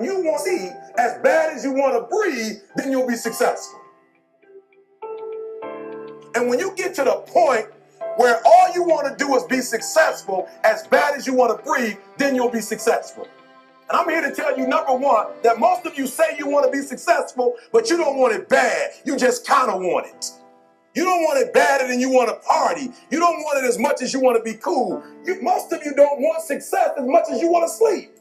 You want to see as bad as you want to breathe, then you'll be successful. And when you get to the point where all you want to do is be successful as bad as you want to breathe, then you'll be successful. And I'm here to tell you, number one, that most of you say you want to be successful, but you don't want it bad. You just kind of want it. You don't want it badder than you want to party. You don't want it as much as you want to be cool. Most of you don't want success as much as you want to sleep.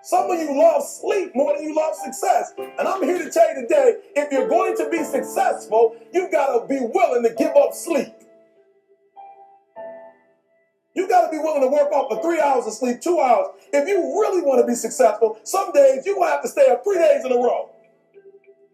Some of you love sleep more than you love success. And I'm here to tell you today, if you're going to be successful, you've got to be willing to give up sleep. You got to be willing to work off for 3 hours of sleep, 2 hours. If you really want to be successful, some days you're going to have to stay up 3 days in a row.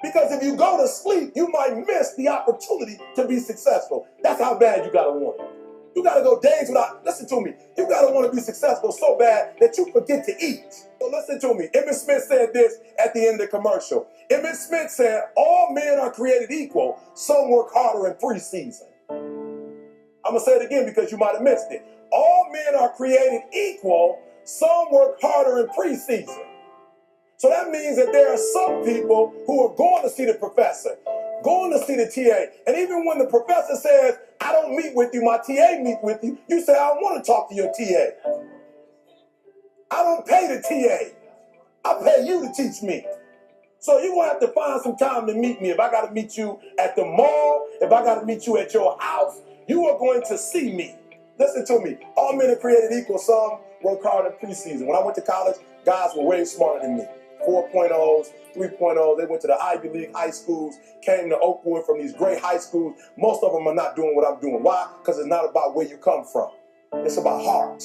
Because if you go to sleep, you might miss the opportunity to be successful. That's how bad you got to want it. You got to go days without, listen to me, you got to want to be successful so bad that you forget to eat. So listen to me. Emmett Smith said this at the end of the commercial. Emmett Smith said, all men are created equal. Some work harder in preseason. I'm going to say it again because you might have missed it. All men are created equal. Some work harder in preseason. So that means that there are some people who are going to see the professor, going to see the TA. And even when the professor says, I don't meet with you, my TA meet with you, you say, I don't want to talk to your TA. I don't pay the TA. I pay you to teach me. So you're going to have to find some time to meet me. If I got to meet you at the mall, if I got to meet you at your house, you are going to see me. Listen to me. All men are created equal. Some work hard in preseason. When I went to college, guys were way smarter than me. 4.0s, 3.0s. They went to the Ivy League high schools, came to Oakwood from these great high schools. Most of them are not doing what I'm doing. Why? Because it's not about where you come from. It's about heart.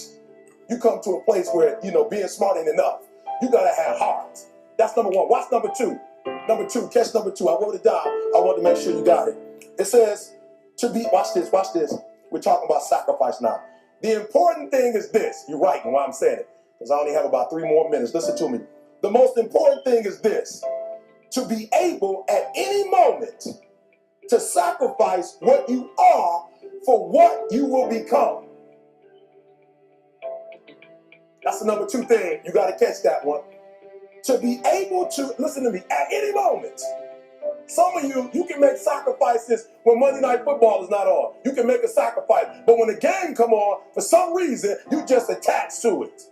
You come to a place where, being smart ain't enough. You got to have heart. That's number one. Watch number two. Number two, catch number two. I wrote it down. I want to make sure you got it. It says, watch this. We're talking about sacrifice now. The important thing is this. You're right in why I'm saying it, because I only have about 3 more minutes. Listen to me. The most important thing is this: to be able at any moment to sacrifice what you are for what you will become. That's the number 2 thing. You got to catch that one. To be able to, listen to me, at any moment. Some of you can make sacrifices when Monday Night Football is not on. You can make a sacrifice. But when the game come on, for some reason, you just attach to it.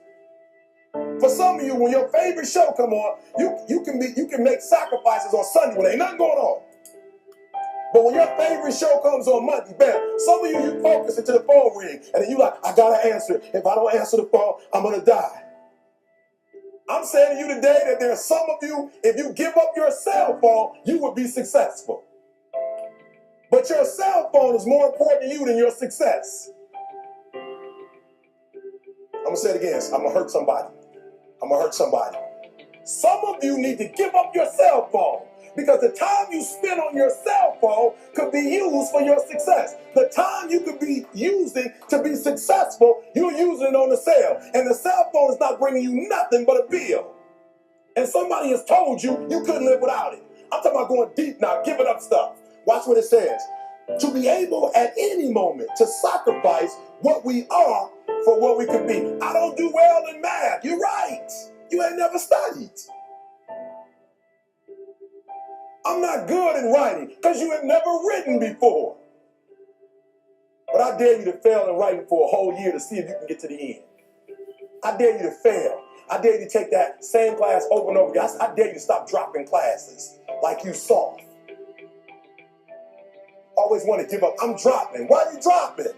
For some of you, when your favorite show come on, you can make sacrifices on Sunday when ain't nothing going on. But when your favorite show comes on Monday, bam, some of you focus until the phone ring, and then you like, I gotta answer it. If I don't answer the phone, I'm gonna die. I'm saying to you today that there are some of you, if you give up your cell phone, you will be successful. But your cell phone is more important to you than your success. I'm gonna say it again. I'm gonna hurt somebody. Some of you need to give up your cell phone, because the time you spend on your cell phone could be used for your success. The time you could be using to be successful, you're using it on the cell. And the cell phone is not bringing you nothing but a bill. And somebody has told you you couldn't live without it. I'm talking about going deep now, giving up stuff. Watch what it says. To be able at any moment to sacrifice what we are for what we could be. I don't do well in math. You're right. You ain't never studied. I'm not good in writing because you have never written before. But I dare you to fail in writing for a whole year to see if you can get to the end. I dare you to fail. I dare you to take that same class over and over again. I dare you to stop dropping classes like you soft. Always want to give up. I'm dropping. Why are you dropping?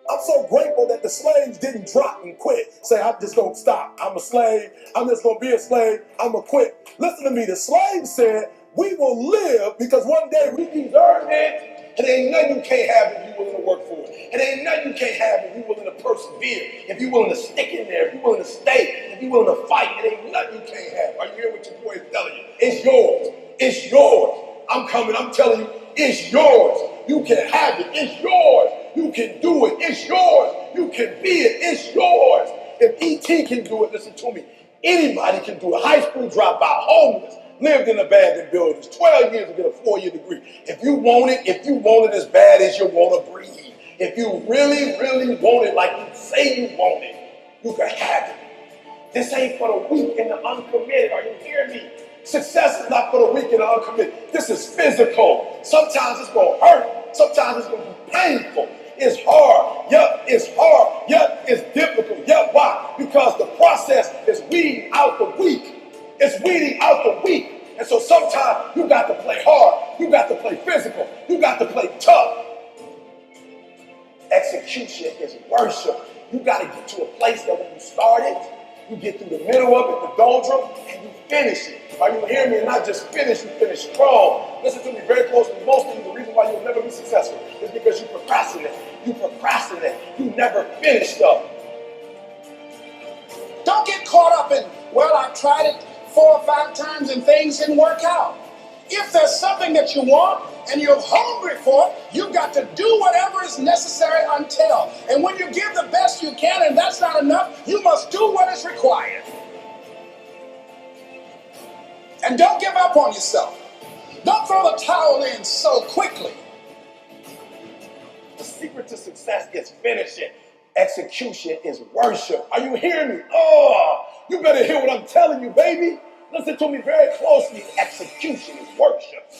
I'm so grateful that the slaves didn't drop and quit. Say, I'm just going to stop. I'm a slave. I'm just going to be a slave. I'm going to quit. Listen to me. The slaves said, we will live because one day we deserve it. And there ain't nothing you can't have if you're willing to work for it. And there ain't nothing you can't have if you're willing to persevere. If you're willing to stick in there. If you're willing to stay. If you're willing to fight. There ain't nothing you can't have. Are you hearing what your boy is telling you? It's yours. It's yours. I'm telling you, it's yours. You can have it. It's yours. You can do it. It's yours. You can be it. It's yours. If E.T. can do it, listen to me, anybody can do it. High school dropout, homeless, lived in abandoned buildings, 12 years to get a 4-year degree. If you want it as bad as you want to breathe. If you really, really want it like you say you want it, you can have it. This ain't for the weak and the uncommitted. Are you hearing me? Success is not for the weak and the uncommitted. This is physical. Sometimes it's going to hurt. Sometimes it's going to be painful. It's hard. Yep, it's hard. Yep, it's difficult. Yep, why? Because the process is weeding out the weak. It's weeding out the weak. And so sometimes you got to play hard. You got to play physical. You got to play tough. Execution is worship. You got to get to a place that when you start it, you get through the middle of it, the doldrum, and you finish it. Are you hearing me? And not just finish, you finish strong. Listen to me very closely. Most of you, the reason why you'll never be successful is because you procrastinate. You procrastinate. You never finish stuff. Don't get caught up in, well, I tried it 4 or 5 times and things didn't work out. If there's something that you want and you're hungry for it, you've got to do whatever is necessary until. And when you give the best you can and that's not enough, you must do what is required. And don't give up on yourself. Don't throw the towel in so quickly. The secret to success is finishing. Execution is worship. Are you hearing me? Oh, you better hear what I'm telling you, baby. Listen to me very closely. Execution is worship.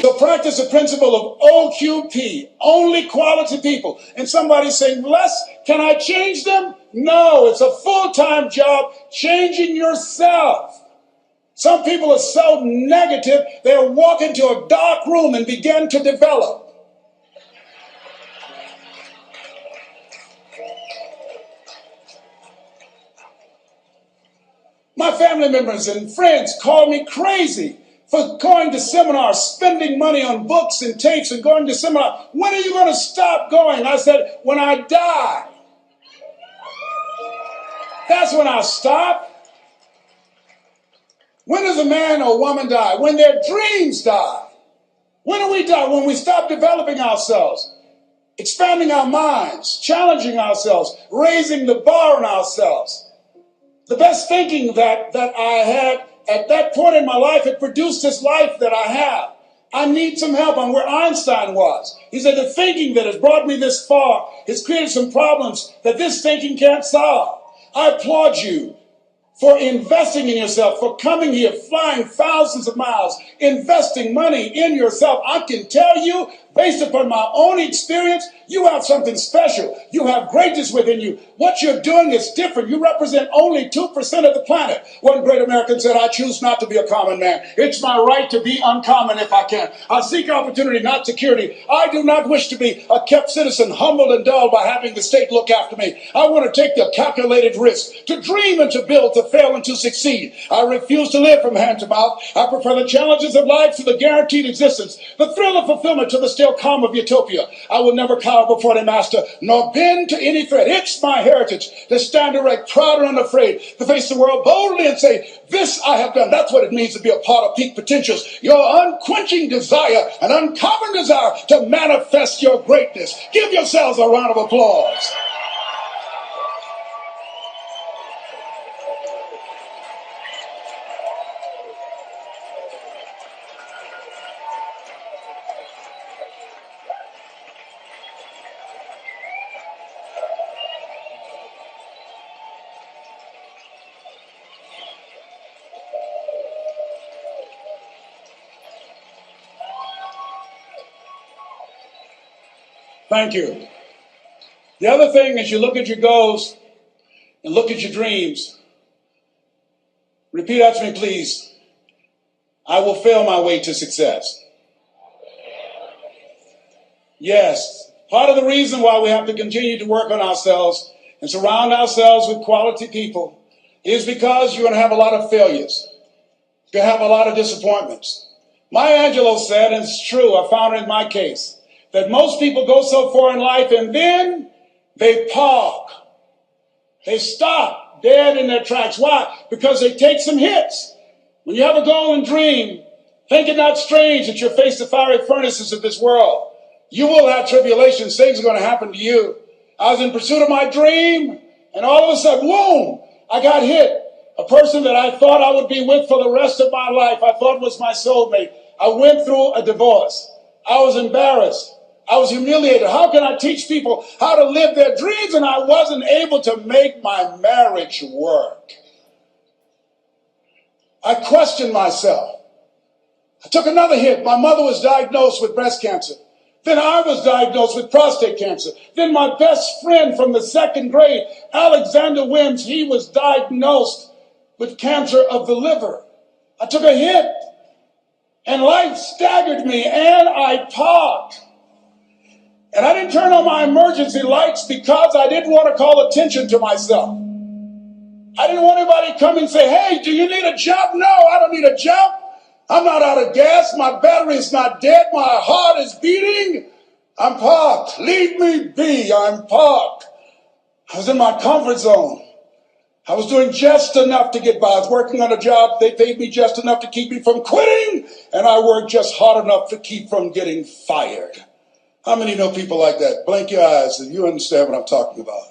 So practice the principle of OQP, only quality people. And somebody's saying, Les, can I change them? No, it's a full-time job changing yourself. Some people are so negative, they'll walk into a dark room and begin to develop. My family members and friends call me crazy for going to seminars, spending money on books and tapes and going to seminars. When are you going to stop going? I said, when I die. That's when I'll stop. When does a man or woman die? When their dreams die. When do we die? When we stop developing ourselves, expanding our minds, challenging ourselves, raising the bar on ourselves. The best thinking that I had at that point in my life, it produced this life that I have. I need some help. I'm where Einstein was. He said, the thinking that has brought me this far has created some problems that this thinking can't solve. I applaud you for investing in yourself, for coming here, flying thousands of miles, investing money in yourself. I can tell you, based upon my own experience, you have something special. You have greatness within you. What you're doing is different. You represent only 2% of the planet. One great American said, I choose not to be a common man. It's my right to be uncommon if I can. I seek opportunity, not security. I do not wish to be a kept citizen, humbled and dulled by having the state look after me. I want to take the calculated risk, to dream and to build, to fail and to succeed. I refuse to live from hand to mouth. I prefer the challenges of life to the guaranteed existence, the thrill of fulfillment to the still calm of utopia. I will never cower before the master, nor bend to any threat. It's my heritage to stand erect, proud and unafraid, to face the world boldly and say, this I have done. That's what it means to be a part of peak potentials. Your unquenching desire, an uncommon desire to manifest your greatness. Give yourselves a round of applause. Thank you. The other thing is you look at your goals and look at your dreams. Repeat after me, please. I will fail my way to success. Yes, part of the reason why we have to continue to work on ourselves and surround ourselves with quality people is because you're going to have a lot of failures. You're going to have a lot of disappointments. Maya Angelou said, and it's true, I found it in my case, that most people go so far in life and then they park. They stop dead in their tracks. Why? Because they take some hits. When you have a goal and dream, think it not strange that you face the fiery furnaces of this world. You will have tribulations. Things are going to happen to you. I was in pursuit of my dream, and all of a sudden, boom, I got hit. A person that I thought I would be with for the rest of my life, I thought was my soulmate. I went through a divorce. I was embarrassed. I was humiliated. How can I teach people how to live their dreams? And I wasn't able to make my marriage work. I questioned myself. I took another hit. My mother was diagnosed with breast cancer. Then I was diagnosed with prostate cancer. Then my best friend from the second grade, Alexander Wims, he was diagnosed with cancer of the liver. I took a hit, and life staggered me, and I parked. And I didn't turn on my emergency lights because I didn't want to call attention to myself. I didn't want anybody to come and say, hey, do you need a jump? No, I don't need a jump. I'm not out of gas. My battery is not dead. My heart is beating. I'm parked. Leave me be. I'm parked. I was in my comfort zone. I was doing just enough to get by. I was working on a job. They paid me just enough to keep me from quitting, and I worked just hard enough to keep from getting fired. How many know people like that? Blink your eyes and you understand what I'm talking about.